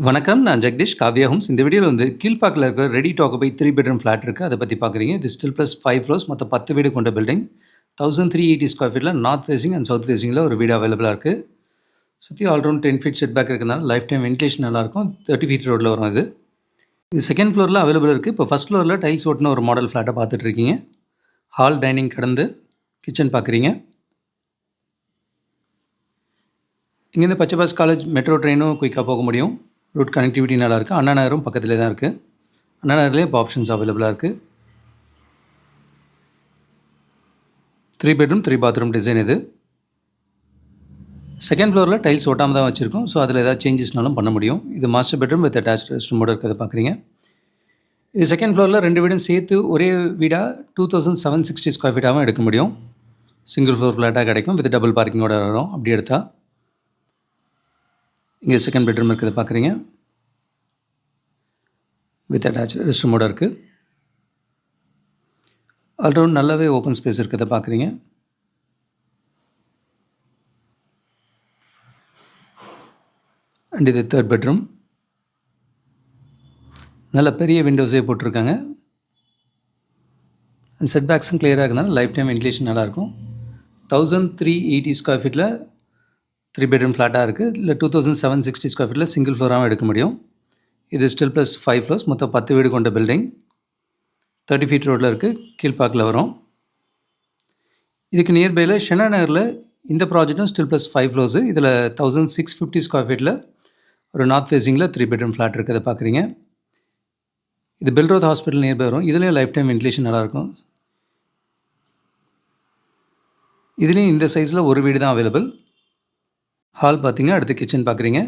வணக்கம். நான் ஜெகதீஷ் காவ்யா ஹோம்ஸ். இந்த வீடியோவில் கீழ்ப்பாக்கில் இருக்கிற ready to occupy 3 bedroom flat இருக்குது. அதை பற்றி பார்க்குறீங்க. இது ஸ்டில் ப்ளஸ் 5 ஃப்ளோர்ஸ் மொத்தம் 10 வீடு கொண்ட பில்டிங். 1380 ஸ்கொயர் ஃபீட்டில் நார்த் ஃபேஸிங் அண்ட் சவுத் ஃபேஸிங்கில் ஒரு வீடு அவைலபிளாக இருக்குது. சுற்றி ஆல்ரவுண்ட் 10 ஃபீட் செட் பேக் இருக்கிறதுனால லைஃப் டைம் வென்டிலேஷன் நல்லாயிருக்கும். 30 ஃபீட் ரோட்டில் வரும் இது செகண்ட் ஃப்ளோரில் அவைலபிள் இருக்குது. இப்போ ஃபஸ்ட் ஃப்ளோரில் டைல்ஸ் ஓட்டின ஒரு மாடல் ஃப்ளாட்டை பார்த்துட்ருக்கீங்க. ஹால் டைனிங் கடந்து கிச்சன் பார்க்குறீங்க. இங்கேருந்து பச்சைபாஸ் காலேஜ் மெட்ரோ ட்ரெயினும் குயிக்காக போக முடியும். ரூட் கனெக்டிவிட்டி நல்லாயிருக்கு. அண்ணா நகரும் பக்கத்துலேயே தான் இருக்குது. அண்ணா நகர்லேயே இப்போ ஆப்ஷன்ஸ் அவைலபிளாக இருக்குது. 3 பெட்ரூம் 3 பாத்ரூம் டிசைன் இது. செகண்ட் ஃப்ளோரில் டைல்ஸ் ஓட்டாமல் தான் வச்சுருக்கோம். ஸோ அதில் ஏதாவது சேஞ்சஸ்னாலும் பண்ண முடியும். இது master bedroom with attach rest ரூமோடு இருக்கிறத பார்க்குறீங்க. இது செகண்ட் ஃப்ளோரில் 2 வீடும் சேர்த்து ஒரே வீடாக 2760 ஸ்கொயர் ஃபீட்டாகவும் எடுக்க முடியும். சிங்கிள் ஃப்ளோர் ஃப்ளாட்டாக கிடைக்கும். வித் டபுள் பார்க்கிங்கோட வரும். அப்படி எடுத்தால் இங்கே செகண்ட் பெட்ரூம் இருக்கிறத பார்க்குறீங்க. வித் அட்டாச் ரெஸ்ட் ரூமோட இருக்குது. ஆல்ரவுண்ட் நல்லாவே ஓப்பன் ஸ்பேஸ் இருக்கிறத பார்க்குறீங்க. அண்ட் இது தேர்ட் பெட்ரூம். நல்ல பெரிய விண்டோஸே போட்டிருக்காங்க. செட் பேக்ஸும் கிளியராக இருக்கிறதுனால லைஃப் டைம் வென்டிலேஷன் நல்லாயிருக்கும். 1380 ஸ்கொயர் ஃபீட்டில் 3 பெட்ரூம் ஃப்ளாட்டாக இருக்குது. இல்லை 2760 ஸ்கொயர் ஃபீட்டில் சிங்கிள் ஃப்ளோராகவும் எடுக்க முடியும். இது ஸ்டில் ப்ளஸ் 5 ஃப்ளோர்ஸ் மொத்தம் 10 வீடு கொண்ட பில்டிங். 30 ஃபீட் ரோட்டில் இருக்குது. கீழ்ப்பாக்கில் வரும். இதுக்கு நியர்பையில் ஷெனா நகரில் இந்த ப்ராஜெக்டும் ஸ்டில் ப்ளஸ் 5 ஃப்ளோர்ஸு. இதில் 1650 ஸ்கொயர் ஃபீட்டில் ஒரு நார்த் ஃபேஸிங்கில் 3 பெட்ரூம் ஃப்ளாட் இருக்கிறத பார்க்குறீங்க. இது பெல்ரோத் ஹாஸ்பிட்டல் நியர்பை வரும். இதுலேயும் லைஃப் டைம் வென்டிலேஷன் நல்லாயிருக்கும். இதுலேயும் இந்த சைஸில் ஒரு வீடு தான் அவைலபிள். ஹால் பார்த்தீங்க. அடுத்து கிச்சன் பார்க்குறீங்க.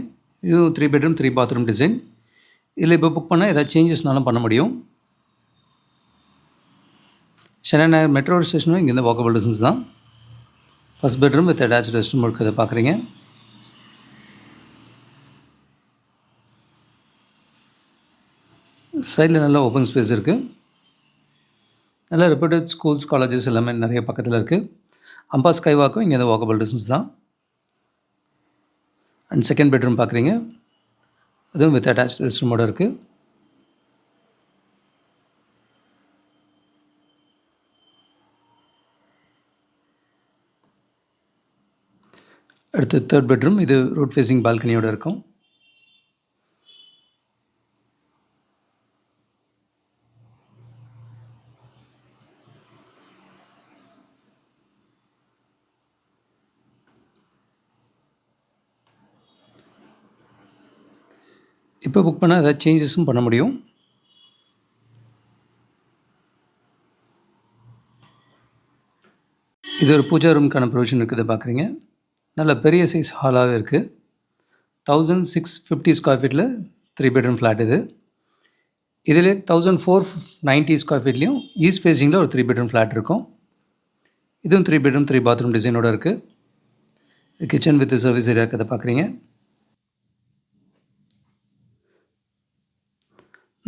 இதுவும் 3 பெட்ரூம் 3 பாத்ரூம் டிசைன். இதில் இப்போ புக் பண்ணால் ஏதாவது சேஞ்சஸ்னாலும் பண்ண முடியும். ஷெனா நகர் மெட்ரோ ஸ்டேஷனும் இங்கேருந்து வாக்கபிள் டிஸ்டன்ஸ் தான். First bedroom with attach rest room இருக்கிறத பார்க்குறீங்க. சைடில் நல்லா ஓப்பன் ஸ்பேஸ் இருக்குது. நல்ல ரெப்யூட்டட் ஸ்கூல்ஸ் காலேஜஸ் எல்லாமே நிறைய பக்கத்தில் இருக்குது. அம்பா ஸ்கை வாக்கும் இங்கேருந்து வாக்கபிள் டிஸ்டன்ஸ் தான். அண்ட் செகண்ட் பெட்ரூம் பார்க்குறீங்க. அதுவும் வித் அட்டாச் ரெஸ்ட் ரூமோடு இருக்குது. அடுத்து தேர்ட் பெட்ரூம். இது ரோட் ஃபேஸிங் பால்கனியோடு இருக்கும். இப்போ புக் பண்ணால் ஏதாவது சேஞ்சஸும் பண்ண முடியும். இது ஒரு பூஜா ரூமுக்கான ப்ரொவிஷன் இருக்கிறத பார்க்குறீங்க. நல்ல பெரிய சைஸ் ஹாலாகவே இருக்குது. 1650 ஸ்கொயர் ஃபீட்டில் 3 பெட்ரூம் ஃப்ளாட் இது. இதில் 1490 ஸ்கொயர் ஃபீட்லேயும் ஈஸ்ட் ஃபேஸிங்கில் ஒரு 3 பெட்ரூம் ஃப்ளாட் இருக்கும். இதுவும் 3 பெட்ரூம் 3 பாத்ரூம் டிசைனோடு இருக்குது. கிச்சன் வித் சர்வீஸ் ஏரியா இருக்கிறத பார்க்குறீங்க.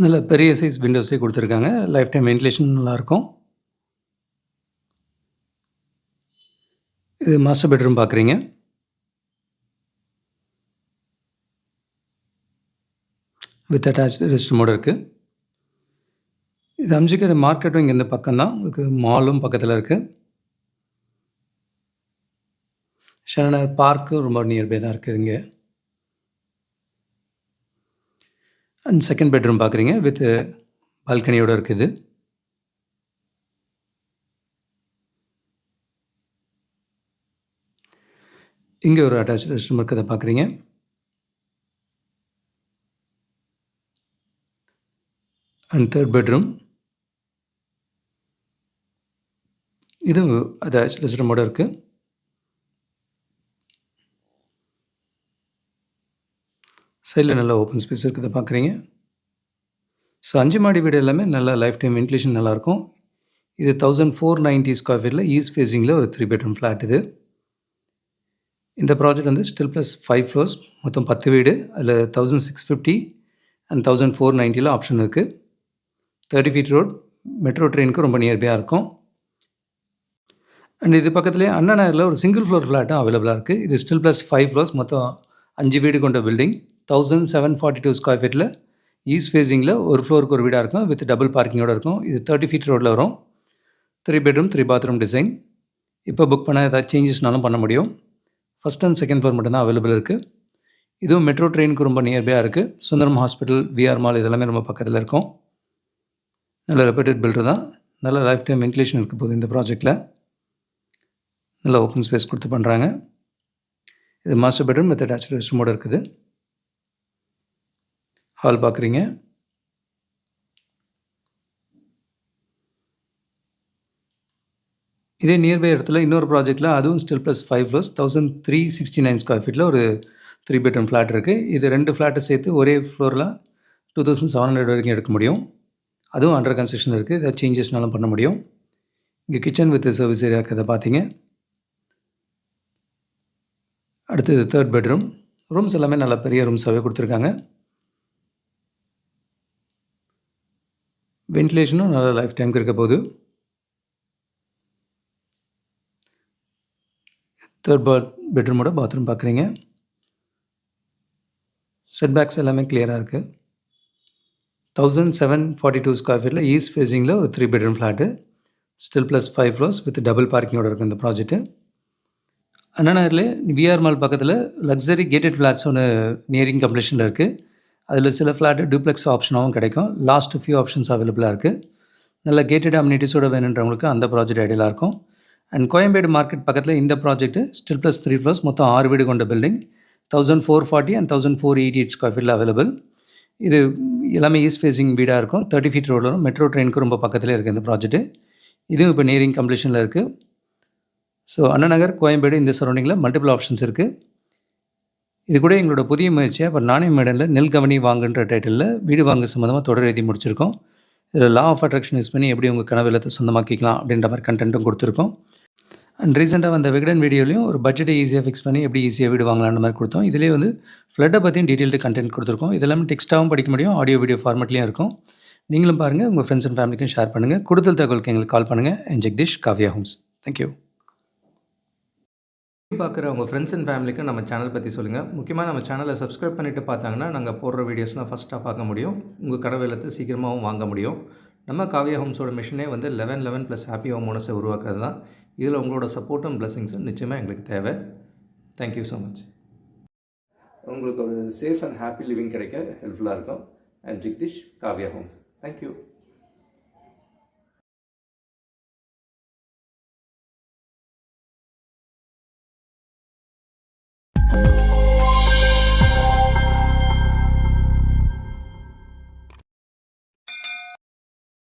நல்ல பெரிய சைஸ் விண்டோஸே கொடுத்துருக்காங்க. லைஃப் டைம் வென்டிலேஷன் நல்லாயிருக்கும். இது மாஸ்டர் பெட்ரூம் பார்க்குறீங்க. வித் அட்டாச் ரெஸ்ட் ரூமோடு இருக்குது. இது அம்ஜிக்கரை மார்க்கெட்டும் இங்கேருந்து பக்கம் தான். உங்களுக்கு மாலும் பக்கத்தில் இருக்குது. ஷெனா நகர் பார்க்கு ரொம்ப நியர்பை தான் இருக்குது இங்கே. அண்ட் செகண்ட் பெட்ரூம் பார்க்குறீங்க. வித் பால்கனியோடு இருக்குது. இங்கே ஒரு அட்டாச் ரெஸ்ட் ரூம் இருக்கிறத பார்க்குறீங்க. And third bedroom. இது அட்டாச் ரெஸ்ட் ரூமோடு இருக்குது. சைடில் நல்லா ஓப்பன் ஸ்பேஸ் இருக்கிறத பார்க்குறீங்க. ஸோ 5 மாடி வீடு எல்லாமே நல்லா லைஃப் டைம் வென்டிலேஷன் நல்லாயிருக்கும். இது 1490 ஸ்கொயர் ஃபீட்டில் ஈஸ்ட் ஃபேஸிங்கில் ஒரு 3 பெட்ரூம் ஃப்ளாட் இது. இந்த ப்ராஜெக்ட் ஸ்டில் ப்ளஸ் 5 ஃப்ளோர்ஸ் மொத்தம் 10 வீடு. அதில் 1650 அண்ட் 1490 ஆப்ஷன் இருக்குது. 30 ஃபீட் ரோட் மெட்ரோ ட்ரெயினுக்கு ரொம்ப நியர்பையாக இருக்கும். அண்ட் இது பக்கத்துலேயே அண்ணா நகரில் ஒரு சிங்கிள் ஃப்ளோர் ஃப்ளாட்டும் அவைலபிளாக இருக்குது. இது ஸ்டில் ப்ளஸ் 5 ஃப்ளோர்ஸ் மொத்தம் 5 வீடு கொண்ட பில்டிங். 1742 ஸ்கொயர் ஃபீட்டில் ஈஸ்ட் ஃபேஸிங்கில் ஒரு ஃப்ளோருக்கு ஒரு வீடாக இருக்கும் வித் டபுள் பார்க்கிங்கோடு இருக்கும். இது 30 ஃபீட் ரோட்டில் வரும். 3 பெட்ரூம் 3 பாத்ரூம் டிசைன். இப்போ புக் பண்ணால் ஏதாவது சேஞ்சஸ்னாலும் பண்ண முடியும். ஃபஸ்ட் அண்ட் செகண்ட் ஃப்ளோர் மட்டும்தான் அவைலபிள் இருக்குது. இதுவும் மெட்ரோ ட்ரெயினுக்கு ரொம்ப நியர்பையாக இருக்குது. சுந்தரம் ஹாஸ்பிட்டல், விஆர் மால் இதெல்லாமே ரொம்ப பக்கத்தில் இருக்கும். நல்ல ரெப்யூட்டட் பில்டர் தான். நல்ல லைஃப் டைம் வென்டிலேஷன் இருக்க போகுது இந்த ப்ராஜெக்டில். நல்ல ஓப்பன் ஸ்பேஸ் கொடுத்து பண்ணுறாங்க. இது master bedroom with attach rest ரூமோடு இருக்குது. ஹால் பார்க்குறீங்க. இதே நியர்பை இடத்துல இன்னொரு ப்ராஜெக்ட்டில் அதுவும் ஸ்டில் ப்ளஸ் 5 ஃப்ளோர்ஸ் 1369 ஸ்கொயர் ஃபீட்டில் ஒரு 3 பெட்ரூம் ஃப்ளாட் இருக்குது. இது 2 ஃப்ளாட்டை சேர்த்து ஒரே ஃப்ளோரில் 2700 வரைக்கும் எடுக்க முடியும். அதுவும் அண்டர் கன்ஸ்ட்ரக்ஷன் இருக்குது. ஏதாவது சேஞ்சஸ்னாலும் பண்ண முடியும். இங்கே கிச்சன் வித் சர்வீஸ் ஏரியா இருக்கிறத பார்த்தீங்க. அடுத்தது 3rd பெட்ரூம். ரூம்ஸ் எல்லாமே நல்ல பெரிய ரூம்ஸாகவே கொடுத்துருக்காங்க. வென்டிலேஷனும் நல்ல லைஃப் டைமுக்கு இருக்க போகுது. 3rd பெட்ரூமோட பாத்ரூம் பார்க்குறீங்க. செட்பேக்ஸ் எல்லாமே கிளியராக இருக்குது. 1742 ஸ்கொயர் ஃபீட்டில் ஈஸ்ட் ஃபேஸிங்கில் ஒரு 3 bedroom flat. Stilt plus 5 floors with double பார்க்கிங்கோடு இருக்கும் இந்த ப்ராஜெக்ட்டு. அண்ணா நகரில் விஆர் மால் பக்கத்தில் லக்ஸரி கேட்டட் ஃப்ளாட்ஸ் ஒன்று நியரிங் கம்ப்ளீஷனில் இருக்குது. அதில் சில ஃப்ளாட்டு டூப்ளெக்ஸ் ஆப்ஷனாகவும் கிடைக்கும். லாஸ்ட் ஃபியூ ஆப்ஷன்ஸ் அவைலபிளாக இருக்குது. நல்ல கேட்டட் அம்யூனிட்டிஸோடு வேணுன்றவங்களுக்கு அந்த ப்ராஜெக்ட் ஐடியலாக இருக்கும். அண்ட் கோயம்பேடு மார்க்கெட் பக்கத்தில் இந்த ப்ராஜெக்ட்டு ஸ்டில் ப்ளஸ் 3 ஃப்ளோர்ஸ் மொத்தம் 6 வீடு கொண்ட பில்டிங். 1440 அண்ட் 1488 ஸ்கொயர் ஃபீட்டில் அவைலபிள். இது எல்லாமே ஈஸ்ட் ஃபேஸிங் வீடாக இருக்கும். 30 ஃபீட் ரோடில் வரும். மெட்ரோ ட்ரெயினுக்கு ரொம்ப பக்கத்தில் இருக்குது இந்த ப்ராஜெக்ட்டு. இதுவும் இப்போ நியரிங் கம்ப்ளீஷனில் இருக்குது. ஸோ அண்ணா நகர், கோயம்பேடு இந்த சரௌண்டிங்கில் மல்டிபிள் ஆப்ஷன்ஸ் இருக்குது. இது கூட எங்களோட புதிய முயற்சியாக இப்போ நானே மேடனில் நெல் கவனி வாங்குன்ற டைட்டிலில் வீடு வாங்க சம்மந்தமாக தொடர் எழுதி முடிச்சிருக்கோம். இதில் லா ஆஃப் அட்ராக்ஷன் யூஸ் பண்ணி எப்படி உங்கள் கனவு இல்லத்தை சொந்தமாக்கிக்கலாம் அப்படின்ற மாதிரி கண்டென்ட்டும் கொடுத்துருக்கோம். அண்ட் ரீசெண்டாக வந்த விகடன் வீடியோலையும் ஒரு பட்ஜெட்டை ஈஸியாக ஃபிக்ஸ் பண்ணி எப்படி ஈஸியாக வீடு வாங்கலான்ற மாதிரி கொடுத்தோம். இதிலே வந்து ஃப்ளட்டை பற்றியும் டீட்டெயில்டு கண்டென்ட் கொடுத்துருக்கோம். இதெல்லாமே டெக்ஸ்ட்டாகவும் படிக்க முடியும், ஆடியோ வீடியோ ஃபார்மெட்லேயும் இருக்கும். நீங்களும் பாருங்கள், உங்கள் ஃப்ரெண்ட்ஸ் அண்ட் ஃபேமிலிக்கும் ஷேர் பண்ணுங்கள். கூடுதல் தகவலுக்கு எங்களுக்கு கால் பண்ணுங்கள். And Jagadeesh, Kavya Homes. Thank you. பார்க்குற உங்கள் ஃப்ரெண்ட்ஸ் அண்ட் ஃபேமிலிக்கு நம்ம சேனல் பற்றி சொல்லுங்கள். முக்கியமாக நம்ம சேனலை சப்ஸ்கிரைப் பண்ணிவிட்டு பார்த்தாங்கன்னா நாங்கள் போடுற வீடியோஸ்லாம் ஃபஸ்ட்டாக பார்க்க முடியும். உங்கள் கனவு இல்லத்தை சீக்கிரமாகவும் வாங்க முடியும். நம்ம காவ்யா ஹோம்ஸோட மிஷனே வந்து 11 + ஹாப்பி ஹோம் ஓனர்ஸை உருவாக்குறது தான். இதில் உங்களோட சப்போர்ட்டும் பிளஸிங்ஸும் நிச்சயமாக எங்களுக்கு தேவை. Thank you so much. உங்களுக்கு ஒரு சேஃப் அண்ட் ஹாப்பி லிவிங் கிடைக்க ஹெல்ப்ஃபுல்லாக இருக்கும். And Jagadeesh, Kavya Homes. Thank you.